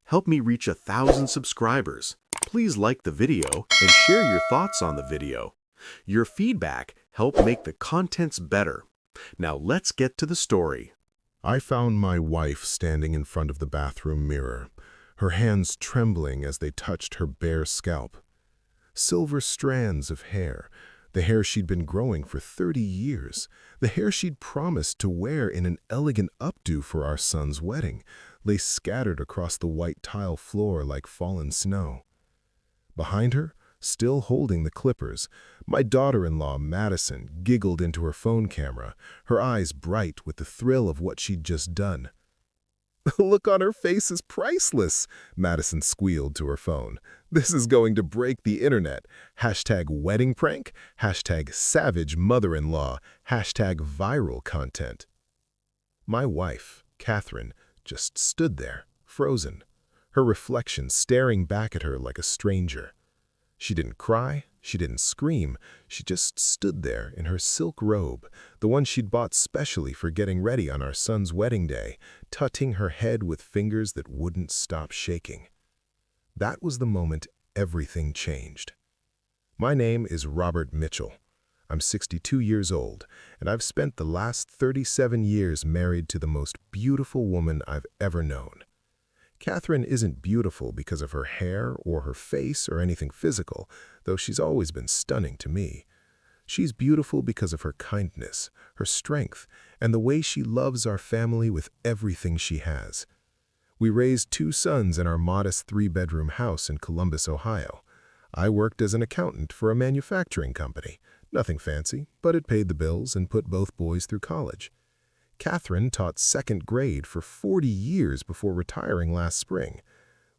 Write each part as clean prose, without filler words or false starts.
help me reach 1,000 subscribers. Please like the video and share your thoughts on the video. Your feedback helps make the contents better. Now let's get to the story. I found my wife standing in front of the bathroom mirror, her hands trembling as they touched her bare scalp. Silver strands of hair, the hair she'd been growing for 30 years, the hair she'd promised to wear in an elegant updo for our son's wedding, lay scattered across the white tile floor like fallen snow. Behind her, still holding the clippers, my daughter-in-law, Madison, giggled into her phone camera, her eyes bright with the thrill of what she'd just done. "The look on her face is priceless," Madison squealed to her phone. "This is going to break the internet. Hashtag wedding prank, hashtag savage mother-in-law, hashtag viral content." My wife, Catherine, just stood there, frozen, her reflection staring back at her like a stranger. She didn't cry, she didn't scream, she just stood there in her silk robe, the one she'd bought specially for getting ready on our son's wedding day, tutting her head with fingers that wouldn't stop shaking. That was the moment everything changed. My name is Robert Mitchell. I'm 62 years old, and I've spent the last 37 years married to the most beautiful woman I've ever known. Catherine isn't beautiful because of her hair or her face or anything physical, though she's always been stunning to me. She's beautiful because of her kindness, her strength, and the way she loves our family with everything she has. We raised 2 sons in our modest 3-bedroom house in Columbus, Ohio. I worked as an accountant for a manufacturing company. Nothing fancy, but it paid the bills and put both boys through college. Catherine taught 2nd grade for 40 years before retiring last spring.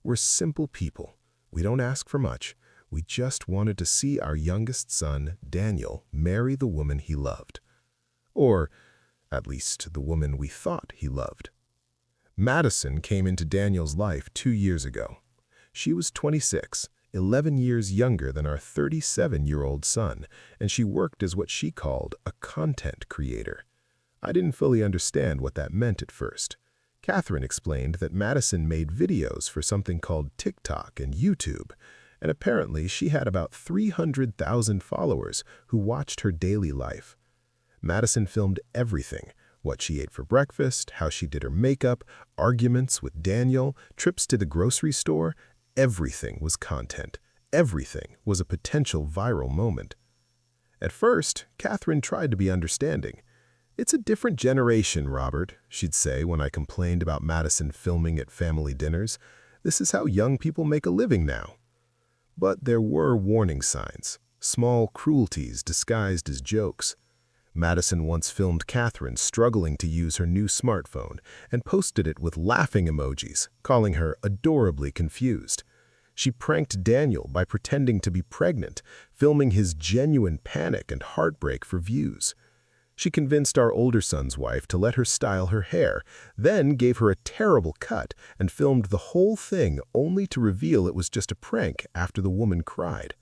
We're simple people. We don't ask for much. We just wanted to see our youngest son, Daniel, marry the woman he loved. Or, at least, the woman we thought he loved. Madison came into Daniel's life 2 years ago. She was 26, 11 years younger than our 37-year-old son, and she worked as what she called a content creator. I didn't fully understand what that meant at first. Catherine explained that Madison made videos for something called TikTok and YouTube, and apparently she had about 300,000 followers who watched her daily life. Madison filmed everything: what she ate for breakfast, how she did her makeup, arguments with Daniel, trips to the grocery store. Everything was content. Everything was a potential viral moment. At first, Catherine tried to be understanding. "It's a different generation, Robert," she'd say when I complained about Madison filming at family dinners. "This is how young people make a living now." But there were warning signs, small cruelties disguised as jokes. Madison once filmed Catherine struggling to use her new smartphone and posted it with laughing emojis, calling her adorably confused. She pranked Daniel by pretending to be pregnant, filming his genuine panic and heartbreak for views. She convinced our older son's wife to let her style her hair, then gave her a terrible cut and filmed the whole thing only to reveal it was just a prank after the woman cried.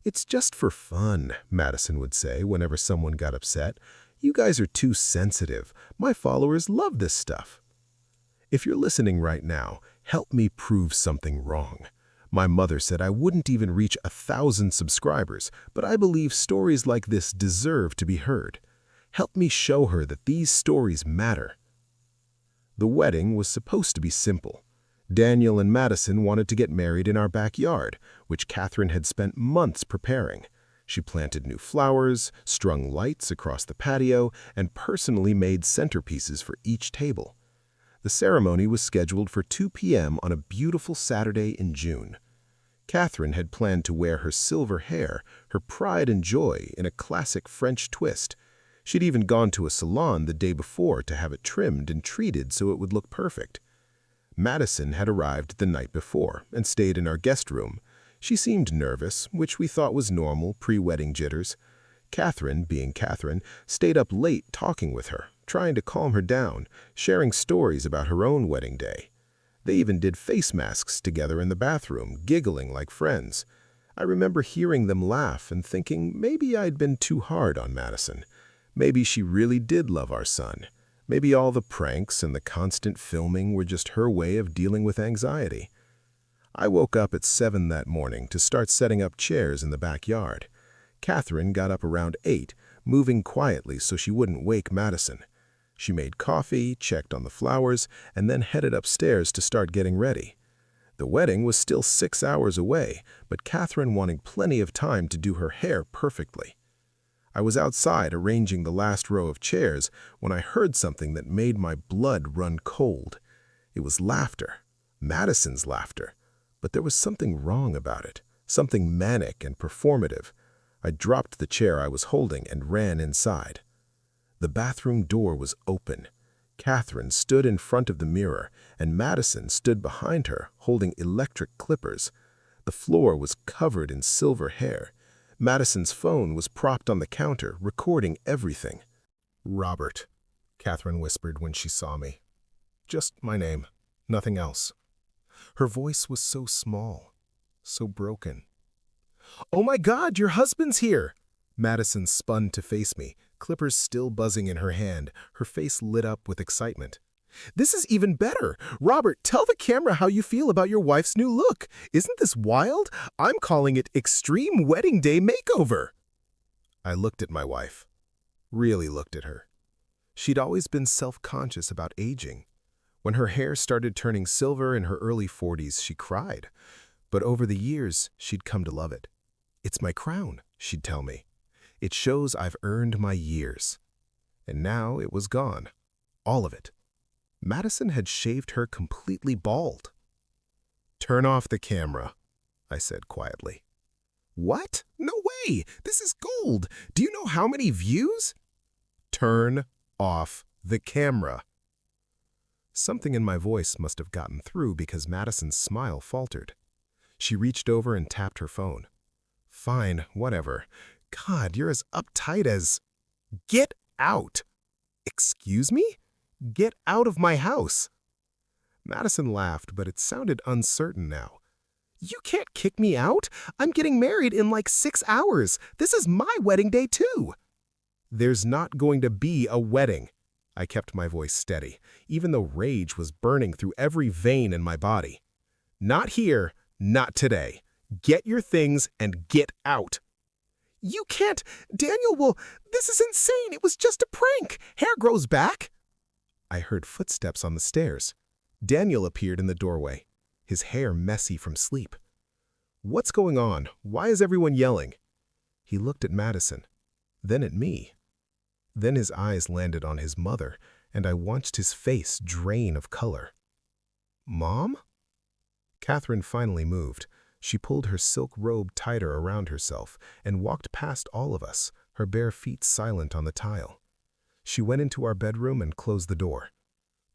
"It's just for fun," Madison would say whenever someone got upset. "You guys are too sensitive. My followers love this stuff." If you're listening right now, help me prove something wrong. My mother said I wouldn't even reach 1,000 subscribers, but I believe stories like this deserve to be heard. Help me show her that these stories matter. The wedding was supposed to be simple. Daniel and Madison wanted to get married in our backyard, which Catherine had spent months preparing. She planted new flowers, strung lights across the patio, and personally made centerpieces for each table. The ceremony was scheduled for 2 p.m. on a beautiful Saturday in June. Catherine had planned to wear her silver hair, her pride and joy, in a classic French twist. She'd even gone to a salon the day before to have it trimmed and treated so it would look perfect. Madison had arrived the night before and stayed in our guest room. She seemed nervous, which we thought was normal pre-wedding jitters. Catherine, being Catherine, stayed up late talking with her, trying to calm her down, sharing stories about her own wedding day. They even did face masks together in the bathroom, giggling like friends. I remember hearing them laugh and thinking maybe I'd been too hard on Madison. Maybe she really did love our son. Maybe all the pranks and the constant filming were just her way of dealing with anxiety. I woke up at 7 that morning to start setting up chairs in the backyard. Catherine got up around 8, moving quietly so she wouldn't wake Madison. She made coffee, checked on the flowers, and then headed upstairs to start getting ready. The wedding was still 6 hours away, but Catherine wanted plenty of time to do her hair perfectly. I was outside arranging the last row of chairs when I heard something that made my blood run cold. It was laughter, Madison's laughter, but there was something wrong about it, something manic and performative. I dropped the chair I was holding and ran inside. The bathroom door was open. Catherine stood in front of the mirror, and Madison stood behind her, holding electric clippers. The floor was covered in silver hair. Madison's phone was propped on the counter, recording everything. "Robert," Catherine whispered when she saw me. "Just my name, nothing else." Her voice was so small, so broken. "Oh my God, your husband's here!" Madison spun to face me, clippers still buzzing in her hand, her face lit up with excitement. "This is even better! Robert, tell the camera how you feel about your wife's new look. Isn't this wild? I'm calling it Extreme Wedding Day Makeover." I looked at my wife. Really looked at her. She'd always been self-conscious about aging. When her hair started turning silver in her early 40s, she cried. But over the years, she'd come to love it. "It's my crown," she'd tell me. "It shows I've earned my years." And now it was gone. All of it. Madison had shaved her completely bald. "Turn off the camera," I said quietly. "What? No way! This is gold! Do you know how many views?" "Turn off the camera." Something in my voice must have gotten through because Madison's smile faltered. She reached over and tapped her phone. "Fine, whatever. God, you're as uptight as—" "Get out!" "Excuse me? Get out of my house." Madison laughed, but it sounded uncertain now. "You can't kick me out. I'm getting married in like 6 hours. This is my wedding day too." "There's not going to be a wedding." I kept my voice steady, even though rage was burning through every vein in my body. "Not here, not today. Get your things and get out." "You can't. Daniel will. This is insane. It was just a prank. Hair grows back." I heard footsteps on the stairs. Daniel appeared in the doorway, his hair messy from sleep. "What's going on? Why is everyone yelling?" He looked at Madison, then at me. Then his eyes landed on his mother, and I watched his face drain of color. "Mom?" Catherine finally moved. She pulled her silk robe tighter around herself and walked past all of us, her bare feet silent on the tile. She went into our bedroom and closed the door.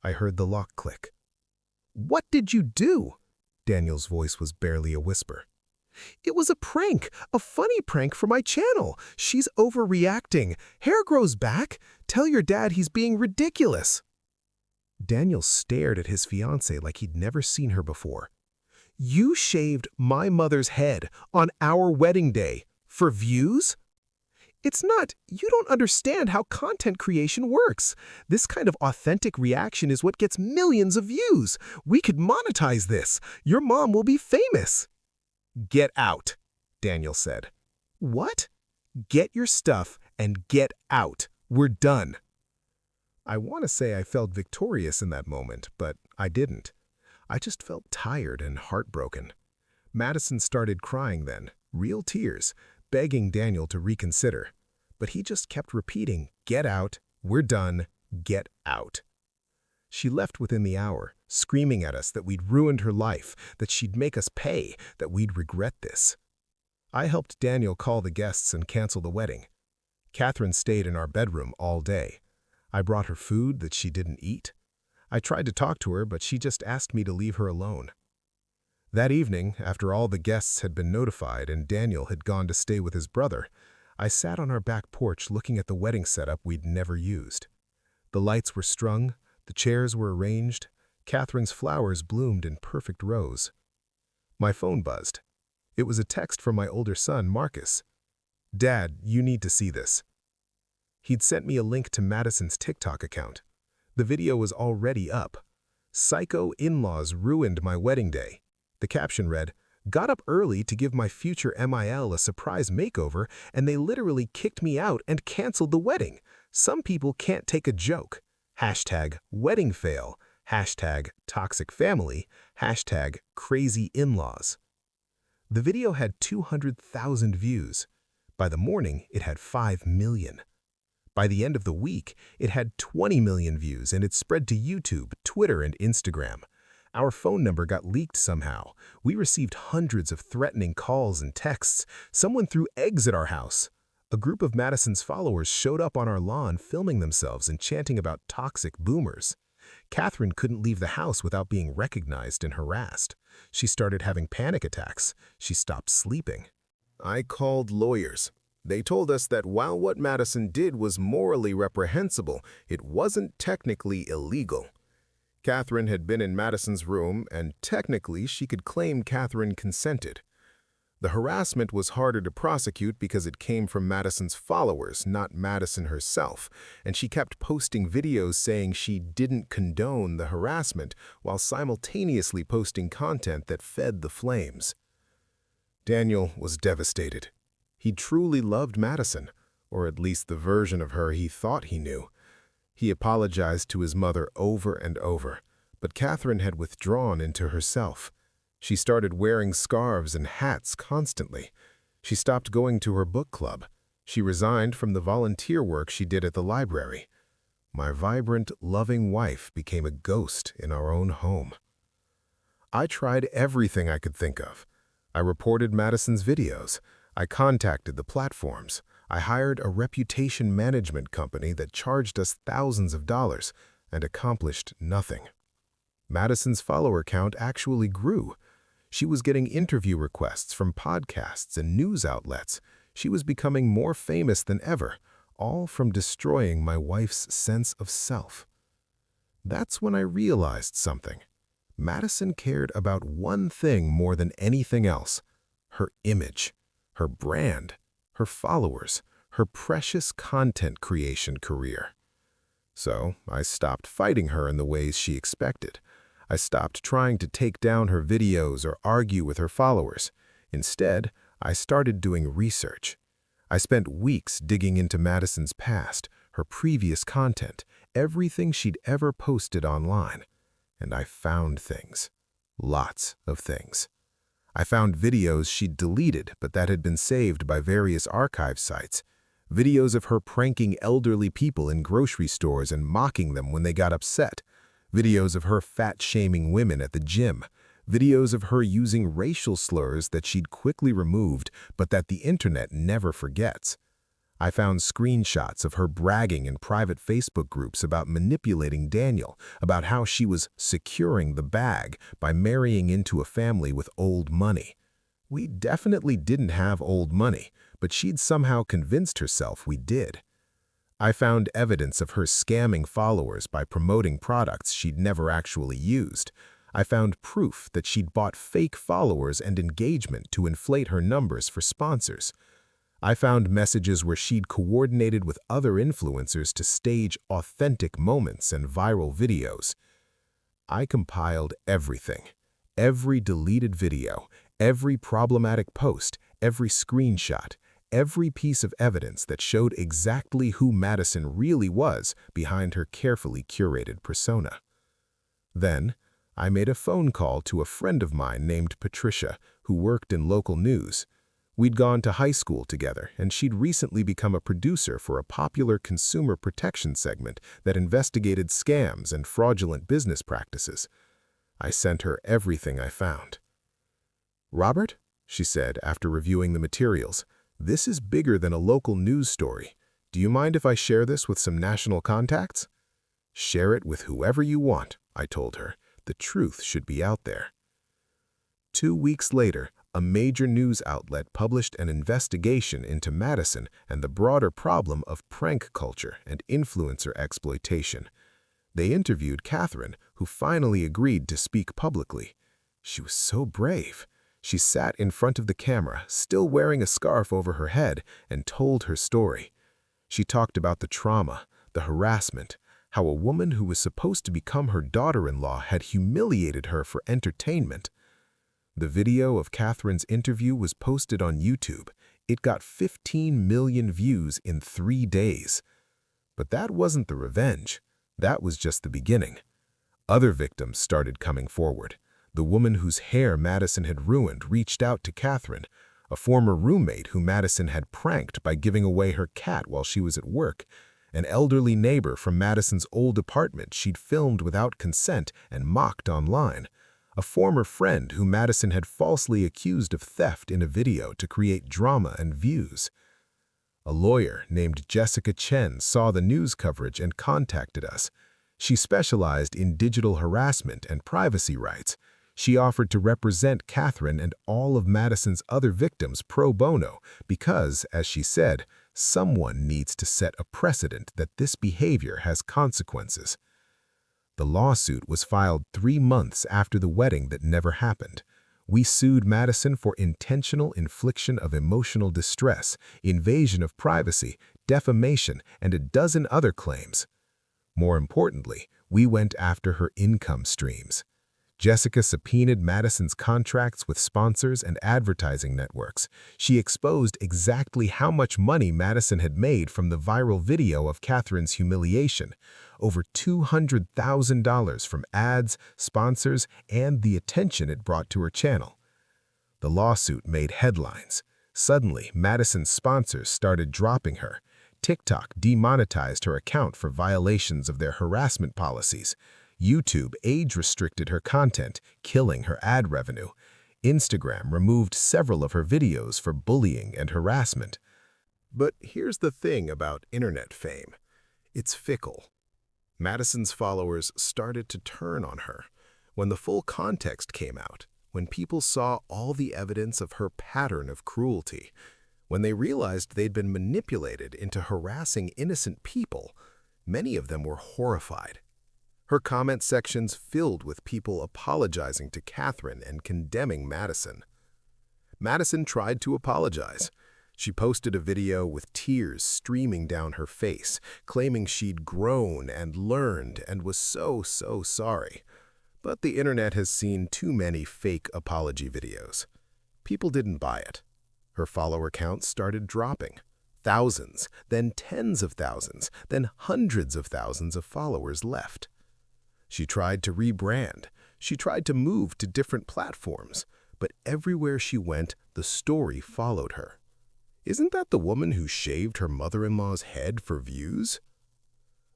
I heard the lock click. "What did you do?" Daniel's voice was barely a whisper. "It was a prank, a funny prank for my channel. She's overreacting. Hair grows back. Tell your dad he's being ridiculous." Daniel stared at his fiancée like he'd never seen her before. "You shaved my mother's head on our wedding day for views?" "It's not. You don't understand how content creation works. This kind of authentic reaction is what gets millions of views. We could monetize this. Your mom will be famous." "Get out," Daniel said. "What?" "Get your stuff and get out. We're done." I want to say I felt victorious in that moment, but I didn't. I just felt tired and heartbroken. Madison started crying then, real tears, begging Daniel to reconsider. But he just kept repeating, "Get out, we're done, get out." She left within the hour, screaming at us that we'd ruined her life, that she'd make us pay, that we'd regret this. I helped Daniel call the guests and cancel the wedding. Catherine stayed in our bedroom all day. I brought her food that she didn't eat. I tried to talk to her, but she just asked me to leave her alone. That evening, after all the guests had been notified and Daniel had gone to stay with his brother, I sat on our back porch looking at the wedding setup we'd never used. The lights were strung, the chairs were arranged, Catherine's flowers bloomed in perfect rows. My phone buzzed. It was a text from my older son, Marcus. "Dad, you need to see this." He'd sent me a link to Madison's TikTok account. The video was already up. "Psycho in-laws ruined my wedding day." The caption read, "Got up early to give my future MIL a surprise makeover, and they literally kicked me out and canceled the wedding. Some people can't take a joke. Hashtag wedding fail. Hashtag toxic family. Hashtag crazy in-laws." The video had 200,000 views. By the morning, it had 5 million. By the end of the week, it had 20 million views, and it spread to YouTube, Twitter, and Instagram. Our phone number got leaked somehow. We received hundreds of threatening calls and texts. Someone threw eggs at our house. A group of Madison's followers showed up on our lawn filming themselves and chanting about toxic boomers. Catherine couldn't leave the house without being recognized and harassed. She started having panic attacks. She stopped sleeping. I called lawyers. They told us that while what Madison did was morally reprehensible, it wasn't technically illegal. Catherine had been in Madison's room, and technically she could claim Catherine consented. The harassment was harder to prosecute because it came from Madison's followers, not Madison herself, and she kept posting videos saying she didn't condone the harassment while simultaneously posting content that fed the flames. Daniel was devastated. He truly loved Madison, or at least the version of her he thought he knew. He apologized to his mother over and over, but Catherine had withdrawn into herself. She started wearing scarves and hats constantly. She stopped going to her book club. She resigned from the volunteer work she did at the library. My vibrant, loving wife became a ghost in our own home. I tried everything I could think of. I reported Madison's videos. I contacted the platforms. I hired a reputation management company that charged us thousands of dollars and accomplished nothing. Madison's follower count actually grew. She was getting interview requests from podcasts and news outlets. She was becoming more famous than ever, all from destroying my wife's sense of self. That's when I realized something. Madison cared about one thing more than anything else: her image, her brand, her followers, her precious content creation career. So I stopped fighting her in the ways she expected. I stopped trying to take down her videos or argue with her followers. Instead, I started doing research. I spent weeks digging into Madison's past, her previous content, everything she'd ever posted online. And I found things. Lots of things. I found videos she'd deleted but that had been saved by various archive sites. Videos of her pranking elderly people in grocery stores and mocking them when they got upset. Videos of her fat-shaming women at the gym. Videos of her using racial slurs that she'd quickly removed but that the internet never forgets. I found screenshots of her bragging in private Facebook groups about manipulating Daniel, about how she was securing the bag by marrying into a family with old money. We definitely didn't have old money, but she'd somehow convinced herself we did. I found evidence of her scamming followers by promoting products she'd never actually used. I found proof that she'd bought fake followers and engagement to inflate her numbers for sponsors. I found messages where she'd coordinated with other influencers to stage authentic moments and viral videos. I compiled everything. Every deleted video, every problematic post, every screenshot, every piece of evidence that showed exactly who Madison really was behind her carefully curated persona. Then, I made a phone call to a friend of mine named Patricia, who worked in local news. We'd gone to high school together, and she'd recently become a producer for a popular consumer protection segment that investigated scams and fraudulent business practices. I sent her everything I found. "Robert," she said after reviewing the materials, "this is bigger than a local news story. Do you mind if I share this with some national contacts?" "Share it with whoever you want," I told her. "The truth should be out there." 2 weeks later, a major news outlet published an investigation into Madison and the broader problem of prank culture and influencer exploitation. They interviewed Catherine, who finally agreed to speak publicly. She was so brave. She sat in front of the camera, still wearing a scarf over her head, and told her story. She talked about the trauma, the harassment, how a woman who was supposed to become her daughter-in-law had humiliated her for entertainment. The video of Catherine's interview was posted on YouTube. It got 15 million views in 3 days. But that wasn't the revenge. That was just the beginning. Other victims started coming forward. The woman whose hair Madison had ruined reached out to Catherine, a former roommate who Madison had pranked by giving away her cat while she was at work, an elderly neighbor from Madison's old apartment she'd filmed without consent and mocked online, a former friend who Madison had falsely accused of theft in a video to create drama and views. A lawyer named Jessica Chen saw the news coverage and contacted us. She specialized in digital harassment and privacy rights. She offered to represent Catherine and all of Madison's other victims pro bono because, as she said, someone needs to set a precedent that this behavior has consequences. The lawsuit was filed 3 months after the wedding that never happened. We sued Madison for intentional infliction of emotional distress, invasion of privacy, defamation, and a dozen other claims. More importantly, we went after her income streams. Jessica subpoenaed Madison's contracts with sponsors and advertising networks. She exposed exactly how much money Madison had made from the viral video of Catherine's humiliation, over $200,000 from ads, sponsors, and the attention it brought to her channel. The lawsuit made headlines. Suddenly, Madison's sponsors started dropping her. TikTok demonetized her account for violations of their harassment policies. YouTube age-restricted her content, killing her ad revenue. Instagram removed several of her videos for bullying and harassment. But here's the thing about internet fame. It's fickle. Madison's followers started to turn on her. When the full context came out, when people saw all the evidence of her pattern of cruelty, when they realized they'd been manipulated into harassing innocent people, many of them were horrified. Her comment sections filled with people apologizing to Catherine and condemning Madison. Madison tried to apologize. She posted a video with tears streaming down her face, claiming she'd grown and learned and was so sorry. But the internet has seen too many fake apology videos. People didn't buy it. Her follower count started dropping. Thousands, then tens of thousands, then hundreds of thousands of followers left. She tried to rebrand. She tried to move to different platforms, but everywhere she went, the story followed her. Isn't that the woman who shaved her mother-in-law's head for views?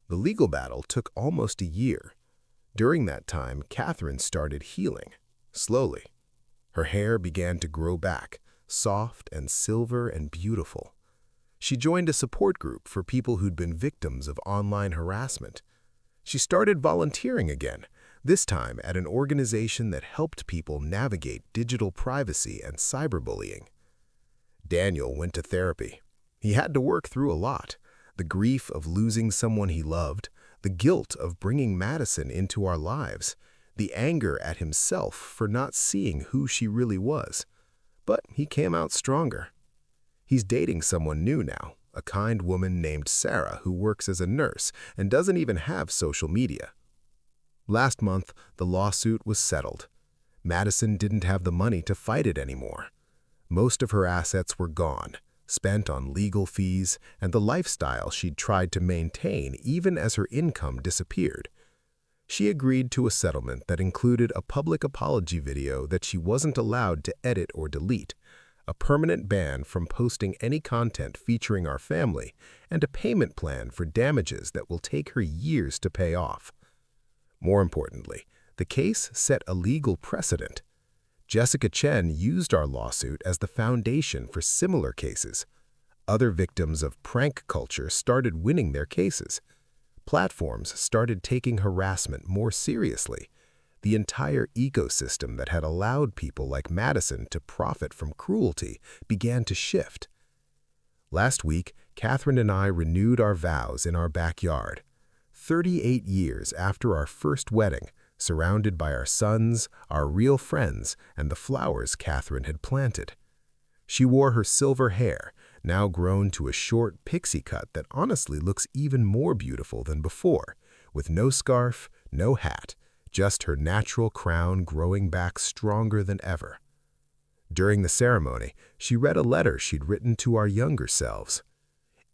The legal battle took almost a year. During that time, Catherine started healing, slowly. Her hair began to grow back, soft and silver and beautiful. She joined a support group for people who'd been victims of online harassment. She started volunteering again, this time at an organization that helped people navigate digital privacy and cyberbullying. Daniel went to therapy. He had to work through a lot: the grief of losing someone he loved, the guilt of bringing Madison into our lives, the anger at himself for not seeing who she really was. But he came out stronger. He's dating someone new now, a kind woman named Sarah who works as a nurse and doesn't even have social media. Last month, the lawsuit was settled. Madison didn't have the money to fight it anymore. Most of her assets were gone, spent on legal fees and the lifestyle she'd tried to maintain even as her income disappeared. She agreed to a settlement that included a public apology video that she wasn't allowed to edit or delete, a permanent ban from posting any content featuring our family, and a payment plan for damages that will take her years to pay off. More importantly, the case set a legal precedent. Jessica Chen used our lawsuit as the foundation for similar cases. Other victims of prank culture started winning their cases. Platforms started taking harassment more seriously. The entire ecosystem that had allowed people like Madison to profit from cruelty began to shift. Last week, Catherine and I renewed our vows in our backyard. 38 years after our first wedding, surrounded by our sons, our real friends, and the flowers Catherine had planted. She wore her silver hair, now grown to a short pixie cut that honestly looks even more beautiful than before, with no scarf, no hat, just her natural crown growing back stronger than ever. During the ceremony, she read a letter she'd written to our younger selves.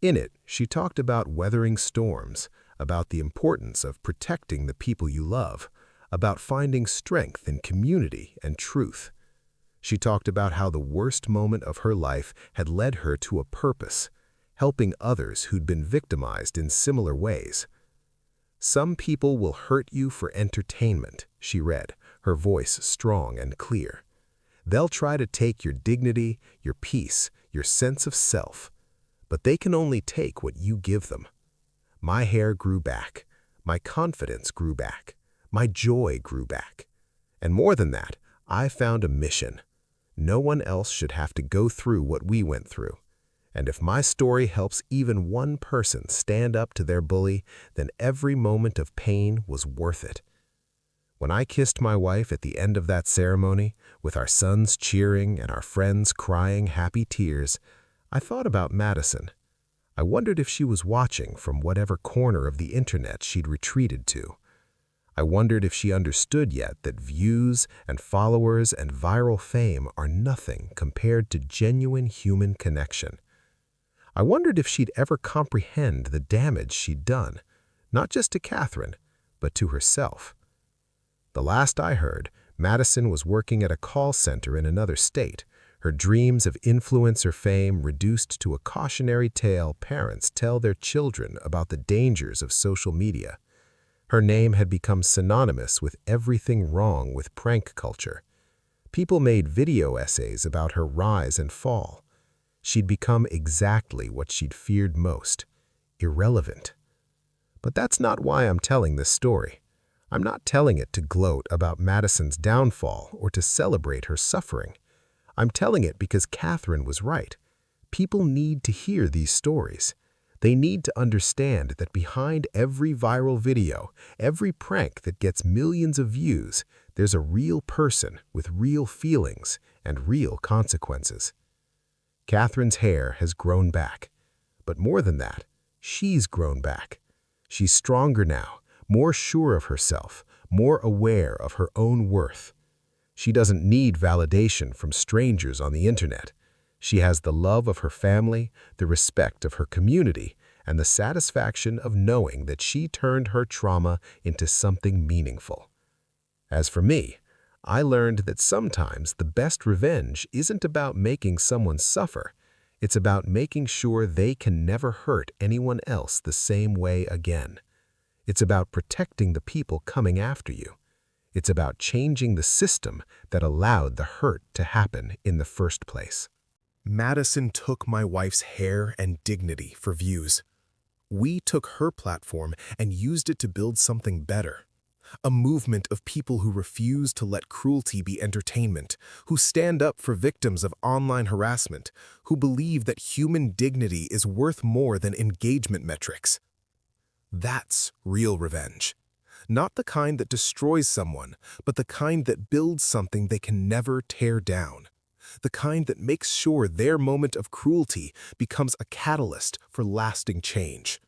In it, she talked about weathering storms, about the importance of protecting the people you love, about finding strength in community and truth. She talked about how the worst moment of her life had led her to a purpose, helping others who'd been victimized in similar ways. "Some people will hurt you for entertainment," she read, her voice strong and clear. "They'll try to take your dignity, your peace, your sense of self, but they can only take what you give them." My hair grew back, my confidence grew back, my joy grew back. And more than that, I found a mission. No one else should have to go through what we went through. And if my story helps even one person stand up to their bully, then every moment of pain was worth it. When I kissed my wife at the end of that ceremony, with our sons cheering and our friends crying happy tears, I thought about Madison. I wondered if she was watching from whatever corner of the internet she'd retreated to. I wondered if she understood yet that views and followers and viral fame are nothing compared to genuine human connection. I wondered if she'd ever comprehend the damage she'd done, not just to Catherine, but to herself. The last I heard, Madison was working at a call center in another state, her dreams of influencer fame reduced to a cautionary tale parents tell their children about the dangers of social media. Her name had become synonymous with everything wrong with prank culture. People made video essays about her rise and fall. She'd become exactly what she'd feared most, irrelevant. But that's not why I'm telling this story. I'm not telling it to gloat about Madison's downfall or to celebrate her suffering. I'm telling it because Catherine was right. People need to hear these stories. They need to understand that behind every viral video, every prank that gets millions of views, there's a real person with real feelings and real consequences. Catherine's hair has grown back. But more than that, she's grown back. She's stronger now, more sure of herself, more aware of her own worth. She doesn't need validation from strangers on the internet. She has the love of her family, the respect of her community, and the satisfaction of knowing that she turned her trauma into something meaningful. As for me, I learned that sometimes the best revenge isn't about making someone suffer. It's about making sure they can never hurt anyone else the same way again. It's about protecting the people coming after you. It's about changing the system that allowed the hurt to happen in the first place. Madison took my wife's hair and dignity for views. We took her platform and used it to build something better. A movement of people who refuse to let cruelty be entertainment, who stand up for victims of online harassment, who believe that human dignity is worth more than engagement metrics. That's real revenge. Not the kind that destroys someone, but the kind that builds something they can never tear down. The kind that makes sure their moment of cruelty becomes a catalyst for lasting change.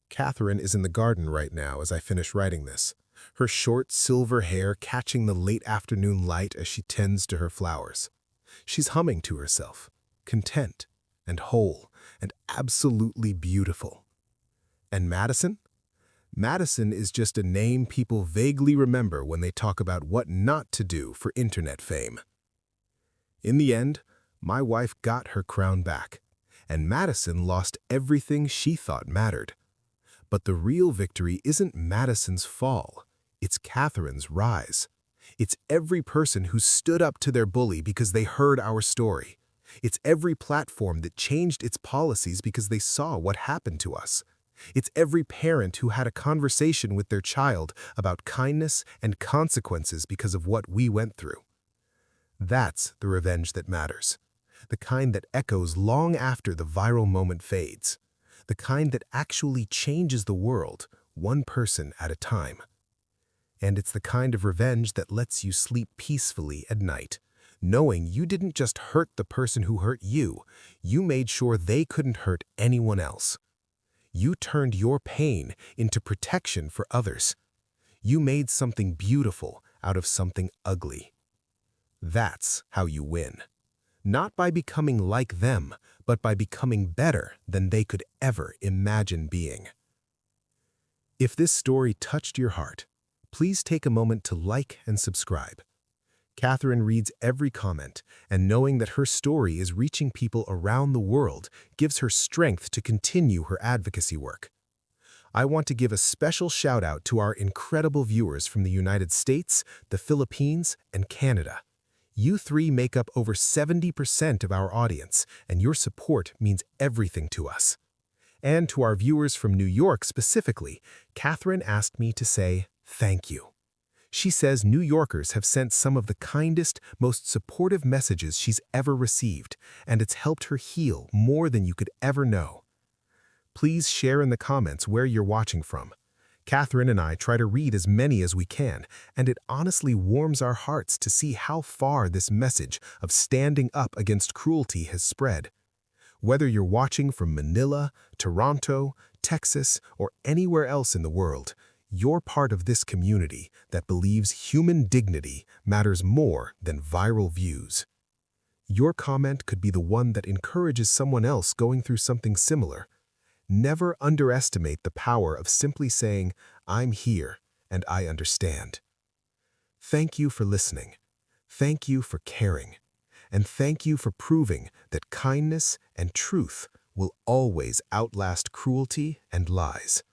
Catherine is in the garden right now as I finish writing this, her short silver hair catching the late afternoon light as she tends to her flowers. She's humming to herself, content and whole and absolutely beautiful. And Madison? Madison is just a name people vaguely remember when they talk about what not to do for internet fame. In the end, my wife got her crown back, and Madison lost everything she thought mattered. But the real victory isn't Madison's fall, it's Catherine's rise. It's every person who stood up to their bully because they heard our story. It's every platform that changed its policies because they saw what happened to us. It's every parent who had a conversation with their child about kindness and consequences because of what we went through. That's the revenge that matters, the kind that echoes long after the viral moment fades, the kind that actually changes the world, one person at a time. And it's the kind of revenge that lets you sleep peacefully at night, knowing you didn't just hurt the person who hurt you, you made sure they couldn't hurt anyone else. You turned your pain into protection for others. You made something beautiful out of something ugly. That's how you win. Not by becoming like them, but by becoming better than they could ever imagine being. If this story touched your heart, please take a moment to like and subscribe. Catherine reads every comment, and knowing that her story is reaching people around the world gives her strength to continue her advocacy work. I want to give a special shout out to our incredible viewers from the United States, the Philippines, and Canada. You three make up over 70% of our audience, and your support means everything to us. And to our viewers from New York specifically, Catherine asked me to say thank you. She says New Yorkers have sent some of the kindest, most supportive messages she's ever received, and it's helped her heal more than you could ever know. Please share in the comments where you're watching from. Catherine and I try to read as many as we can, and it honestly warms our hearts to see how far this message of standing up against cruelty has spread. Whether you're watching from Manila, Toronto, Texas, or anywhere else in the world, you're part of this community that believes human dignity matters more than viral views. Your comment could be the one that encourages someone else going through something similar. Never underestimate the power of simply saying, "I'm here and I understand." Thank you for listening. Thank you for caring. And thank you for proving that kindness and truth will always outlast cruelty and lies.